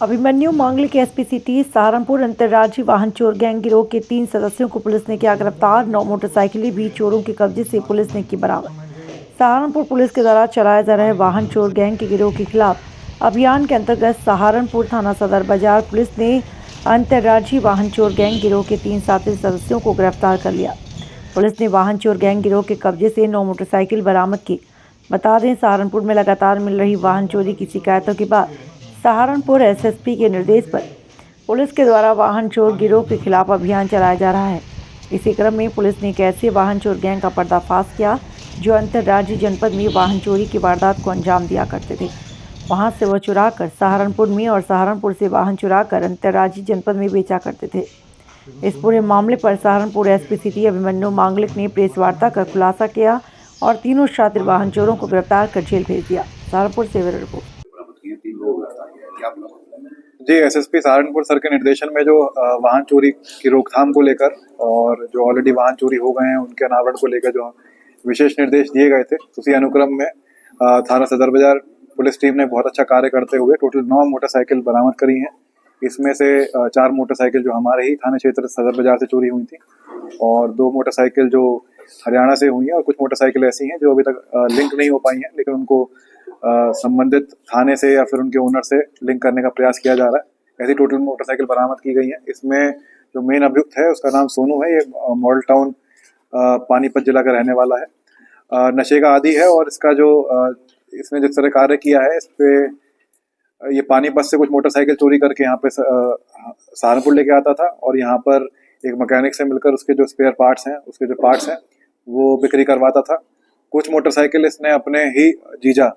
अभिमन्यु मांगलिक के SP city Saharanpur अंतर्राज्यीय वाहन चोर गैंग गिरोह के 3 सदस्यों को पुलिस ने किया गिरफ्तार। 9 मोटरसाइकिलें भी चोरों के कब्जे से पुलिस ने की बरामद। सहारनपुर पुलिस के द्वारा चलाए जा रहे वाहन चोर गैंग के गिरोह के खिलाफ अभियान के अंतर्गत सहारनपुर थाना सदर बाजार पुलिस ने अंतर्राज्यीय वाहन चोर गैंग गिरोह के 3 साथी सदस्यों को गिरफ्तार कर लिया। पुलिस ने वाहन चोर गैंग गिरोह के कब्जे से 9 मोटरसाइकिल बरामद की। बता दें, सहारनपुर में लगातार मिल रही वाहन चोरी की शिकायतों के बाद सहारनपुर एसएसपी के निर्देश पर पुलिस के द्वारा वाहन चोर गिरोह के खिलाफ अभियान चलाया जा रहा है। इसी क्रम में पुलिस ने एक ऐसे वाहन चोर गैंग का पर्दाफाश किया जो अंतर्राज्यीय जनपद में वाहन चोरी की वारदात को अंजाम दिया करते थे। वहां से वह चुराकर सहारनपुर में और सहारनपुर से वाहन चुराकर अंतर्राज्यीय जनपद में बेचा करते थे। इस पूरे मामले पर सहारनपुर एसपी सिटी अभिमन्यु मांगलिक ने प्रेस वार्ता कर खुलासा किया और तीनों शातिर वाहन चोरों को गिरफ्तार कर जेल भेज दिया। सहारनपुर से ब्यूरो रिपोर्ट। जी, एसएसपी सहारनपुर सर के निर्देशन में जो वाहन चोरी की रोकथाम को लेकर और जो ऑलरेडी वाहन चोरी हो गए हैं उनके अनावरण को लेकर जो विशेष निर्देश दिए गए थे, उसी अनुक्रम में थाना सदर बाजार पुलिस टीम ने बहुत अच्छा कार्य करते हुए टोटल 9 मोटरसाइकिल बरामद करी हैं। इसमें से 4 मोटरसाइकिल जो हमारे ही थाना क्षेत्र सदर बाजार से चोरी हुई थी और 2 मोटरसाइकिल जो हरियाणा से हुई हैं और कुछ मोटरसाइकिल ऐसी हैं जो अभी तक लिंक नहीं हो पाई हैं, लेकिन उनको संबंधित थाने से या फिर उनके ओनर से लिंक करने का प्रयास किया जा रहा है। ऐसी टोटल मोटरसाइकिल बरामद की गई है। इसमें जो मेन अभियुक्त है उसका नाम सोनू है। ये मॉडल टाउन पानीपत जिला का रहने वाला है। नशे का आदी है और इसका जो इसने जिस तरह कार्य किया है इस पे ये पानीपत से कुछ मोटरसाइकिल चोरी करके यहाँ पे सहारनपुर लेके आता था और यहाँ पर एक मैकेनिक से मिलकर उसके जो स्पेयर पार्ट्स हैं, उसके जो पार्ट्स हैं वो बिक्री करवाता था। कुछ मोटरसाइकिल इसने अपने ही जीजा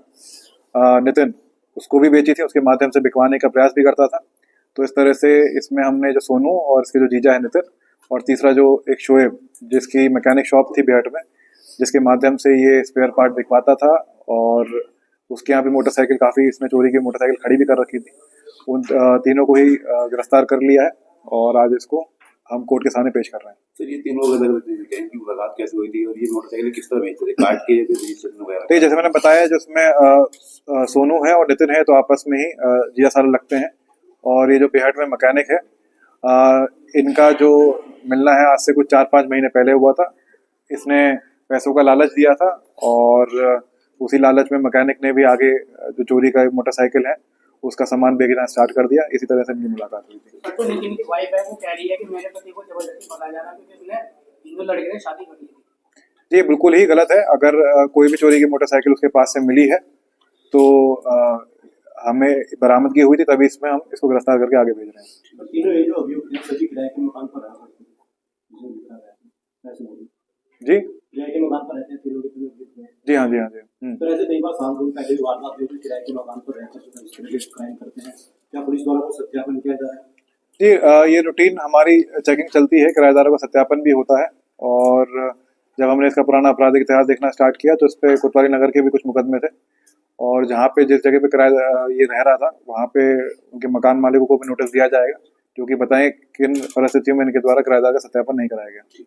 नितिन उसको भी बेची थी, उसके माध्यम से बिकवाने का प्रयास भी करता था। तो इस तरह से इसमें हमने जो सोनू और इसके जो जीजा है नितिन और तीसरा जो एक शोएब जिसकी मैकेनिक शॉप थी बेहट में, जिसके माध्यम से ये स्पेयर पार्ट बिकवाता था और उसके यहाँ भी मोटरसाइकिल काफ़ी इसने चोरी की मोटरसाइकिल खड़ी भी कर रखी थी। उन तीनों को ही गिरफ्तार कर लिया है और आज इसको हम कोर्ट के सामने पेश कर रहे हैं। सर, ये तीनों गैंग की मुलाकात कैसे हुई थी और ये मोटरसाइकिल किस तरह बेच रहे काट के वगैरह? तो जैसे मैंने बताया, जिसमें सोनू है और नितिन है तो आपस में ही जिया साल लगते हैं और ये जो बेहट में मैकेनिक है इनका जो मिलना है आज से कुछ 4-5 महीने पहले हुआ था। इसने पैसों का लालच दिया था और उसी लालच में मैकेनिक ने भी आगे जो चोरी का मोटरसाइकिल है उसका सामान बेचना स्टार्ट कर दिया। इसी तरह से इनकी मुलाकात हुई थी। तो नितिन की वाइफ है, वो कह रही है कि मेरे पति को जबरदस्ती भगाया जा रहा है क्योंकि उसने तीनों लड़के ने शादी कर ली थी। ये बिल्कुल ही गलत है। अगर कोई भी चोरी की मोटरसाइकिल उसके पास से मिली है तो हमें बरामदगी हुई थी, तभी इसमें हम इसको गिरफ्तार करके आगे भेज रहे हैं। तीनों ये जो अभियुक्त सभी किराए के मकान पर रहते जी किराए के मकान पर रहते हैं तीनों के। जी हाँ, जी हाँ, जी। तो ऐसे कई बार साल पहले वारदात हुई थी किराए के मकान पर रहकर इस तरह के क्राइम करते हैं, क्या पुलिस द्वारा को सत्यापन किया जा रहा है? जी, ये रूटीन हमारी चेकिंग चलती है, किराएदारों का सत्यापन भी होता है और जब हमने इसका पुराना आपराधिक इतिहास देखना स्टार्ट किया तो इस पे कोतवाली नगर के भी कुछ मुकदमे थे और जहाँ पे जिस जगह पे किराया ये रह रहा था वहाँ पे उनके मकान मालिकों को भी नोटिस दिया जाएगा, जो कि बताएं किन परिस्थितियों में इनके द्वारा किराएदार का सत्यापन नहीं कराया गया।